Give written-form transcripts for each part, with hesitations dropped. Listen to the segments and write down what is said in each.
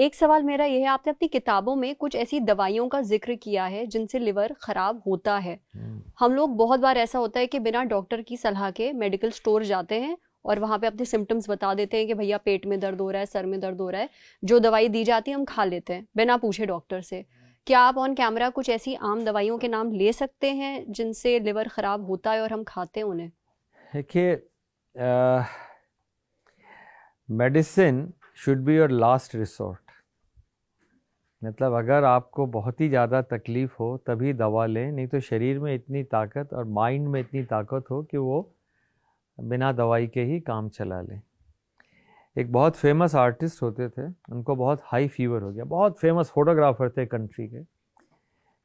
एक सवाल मेरा ये है, आपने अपनी किताबों में कुछ ऐसी दवाइयों का जिक्र किया है जिनसे लिवर खराब होता है। हम लोग बहुत बार ऐसा होता है कि बिना डॉक्टर की सलाह के मेडिकल स्टोर जाते हैं और वहां पे अपने सिम्टम्स बता देते हैं कि भैया पेट में दर्द हो रहा है, सर में दर्द हो रहा है। जो दवाई दी जाती है हम खा लेते हैं बिना पूछे डॉक्टर से। क्या आप ऑन कैमरा कुछ ऐसी आम दवाइयों के नाम ले सकते हैं जिनसे लिवर खराब होता है और हम खाते हैं उन्हें? देखिए, medicine should be your last resort. मतलब अगर आपको बहुत ही ज़्यादा तकलीफ़ हो तभी दवा लें, नहीं तो शरीर में इतनी ताकत और माइंड में इतनी ताकत हो कि वो बिना दवाई के ही काम चला लें। एक बहुत फेमस आर्टिस्ट होते थे, उनको बहुत हाई फीवर हो गया, बहुत फेमस फोटोग्राफर थे कंट्री के।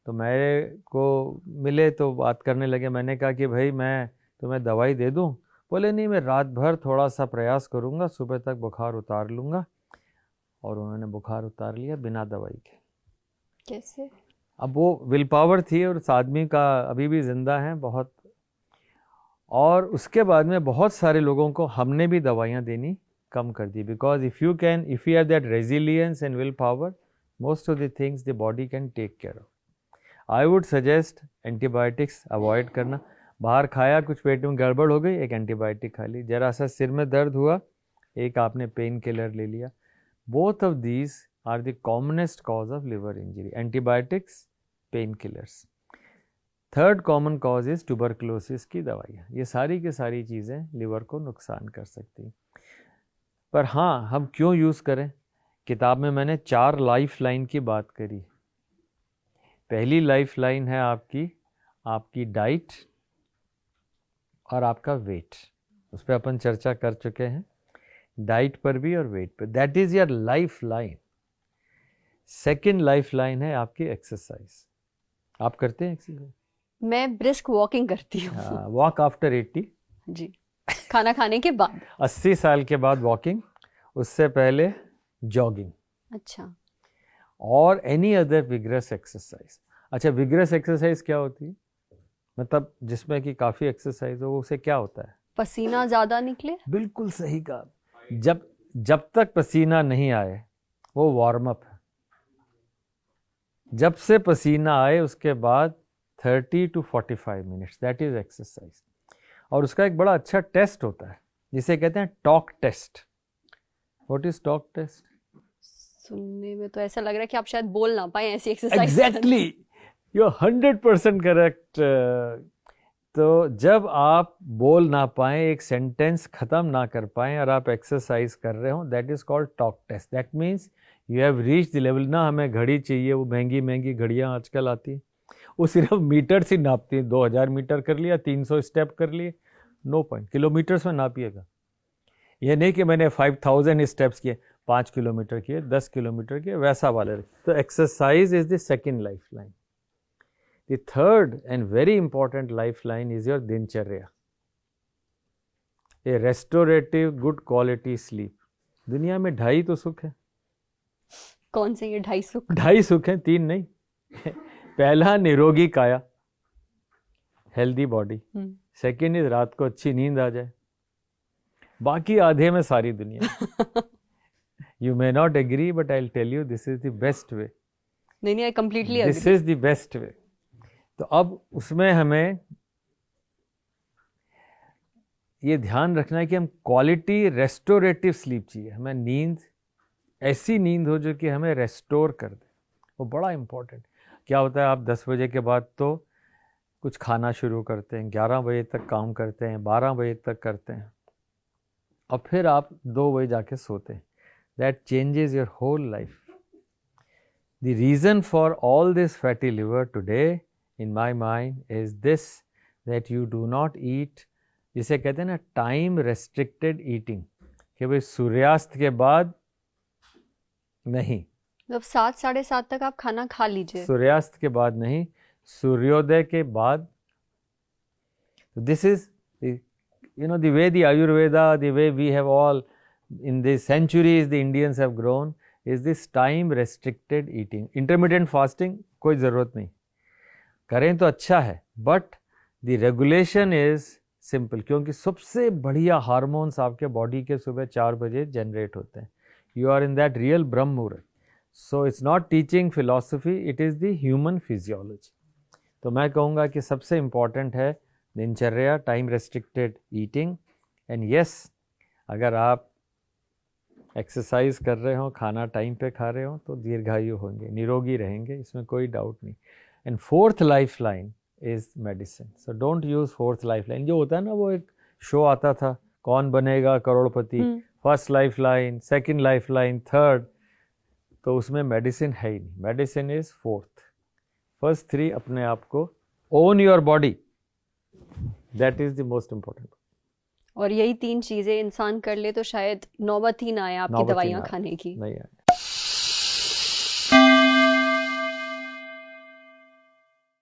तो मेरे को मिले तो बात करने लगे। मैंने कहा कि भाई मैं तुम्हें दवाई दे दूं? बोले नहीं, मैं रात भर थोड़ा सा प्रयास करूंगा, सुबह तक बुखार उतार लूँगा। और उन्होंने बुखार उतार लिया बिना दवाई के। कैसे? अब वो विल पावर थी और उस आदमी का अभी भी ज़िंदा है बहुत। और उसके बाद में बहुत सारे लोगों को हमने भी दवाइयाँ देनी कम कर दी, because if you have that resilience and will power, most of the things the body can take care of. I would suggest antibiotics avoid करना। बाहर खाया, कुछ पेट में गड़बड़ हो गई, एक एंटीबायोटिक खा ली। जरा सा सिर में दर्द हुआ, एक आपने पेन किलर ले लिया। Both of these are the commonest cause of liver injury, antibiotics, pain killers. Third common cause is tuberculosis की दवाइयाँ। ये सारी की सारी चीज़ें लिवर को नुकसान कर सकती। पर हाँ, हम क्यों यूज़ करें? किताब में मैंने 4 लाइफ लाइन की बात करी। पहली लाइफ लाइन है आपकी डाइट और आपका वेट। उस पर अपन चर्चा कर चुके हैं, डाइट पर भी और वेट पर। That is your life line. Second life line है आपकी एक्सरसाइज। आप करते हैं एक्सरसाइज? मैं ब्रिस्क वॉकिंग करती हूँ। Walk after 80। जी, खाना खाने के बाद। 80 साल के बाद वॉकिंग, उससे पहले जॉगिंग। अच्छा। और एनी अदर विग्रस एक्सरसाइज। अच्छा, विग्रस एक्सरसाइज क्या होती है? मतलब जिसमें कि काफ़ी एक्सरसाइज हो, उसे क्या होता है? पसीना ज्यादा निकले। बिल्कुल सही कहा। जब तक पसीना नहीं आए वो वार्म अप है। जब से पसीना आए उसके बाद 30 to 45 minutes, that is exercise. और उसका एक बड़ा अच्छा टेस्ट होता है जिसे कहते हैं talk test. What is talk test? सुनने में तो ऐसा लग रहा है कि आप शायद बोल ना पाए ऐसी exercise. Exactly, you are 100% correct. तो जब आप बोल ना पाएं, एक सेंटेंस खत्म ना कर पाएं और आप एक्सरसाइज कर रहे हो, that is called talk test. That means you have reach the level. ना हमें घड़ी चाहिए, वो महंगी महंगी घड़ियाँ आजकल आती हैं, वो सिर्फ मीटर से नापती हैं। 2000 मीटर कर लिया, 300 स्टेप कर लिए, नो पॉइंट। किलोमीटर्स में नापिएगा। ये नहीं कि मैंने 5000 स्टेप्स किए, 5 किलोमीटर किए, 10 किलोमीटर किए, वैसा वाले। तो exercise is the second life line. The third and very important lifeline is your दिनचर्या, a restorative good quality sleep। दुनिया में 2.5 तो सुख है। कौन से ये 2.5 सुख? 2.5 सुख हैं, 3 नहीं। पहला निरोगी काया, हेल्दी बॉडी। सेकेंड इज रात को अच्छी नींद आ जाए। बाकी आधे में सारी दुनिया। You may not agree but I will tell you this is the best way. नहीं, I completely agree. This is the best way. तो अब उसमें हमें ये ध्यान रखना है कि हम क्वालिटी रेस्टोरेटिव स्लीप चाहिए। हमें नींद, ऐसी नींद हो जो कि हमें रेस्टोर कर दे, वो बड़ा इंपॉर्टेंट। क्या होता है, आप 10 बजे के बाद तो कुछ खाना शुरू करते हैं, 11 बजे तक काम करते हैं, 12 बजे तक करते हैं, और फिर आप 2 बजे जाके सोते हैं। That changes your whole life. The reason for all this fatty liver today in my mind is this, that you do not eat, जिसे कहते हैं ना टाइम रेस्ट्रिक्टेड ईटिंग, कि भाई सूर्यास्त के बाद नहीं, मतलब 7 साढ़े 7 तक आप खाना खा लीजिए। सूर्यास्त के बाद नहीं, सूर्योदय के बाद। This is the way the Ayurveda, the way we have all in the centuries the Indians have grown, is this time restricted eating। intermittent fasting कोई ज़रूरत नहीं, करें तो अच्छा है, but the regulation is simple. क्योंकि सबसे बढ़िया हार्मोन्स आपके बॉडी के सुबह 4 बजे जनरेट होते हैं। You are in that real brahma muhurta. So it's not teaching philosophy, it is the human physiology. तो मैं कहूँगा कि सबसे इम्पॉर्टेंट है दिनचर्या, time restricted eating, and yes अगर आप एक्सरसाइज कर रहे हो, खाना टाइम पे खा रहे हो, तो दीर्घायु होंगे, निरोगी रहेंगे, इसमें कोई डाउट नहीं। And fourth life line is medicine. So don't use fourth life line. जो होता है ना, वो एक शो आता था, कौन बनेगा करोड़पति, first life line, second life line, third, तो उसमें मेडिसिन है ही नहीं। Medicine is fourth. First three अपने आप को own your body, that is the most important. और यही 3 चीजें इंसान कर ले तो शायद नौबत ही ना आए आपकी दवाइयाँ खाने की। नहीं आए।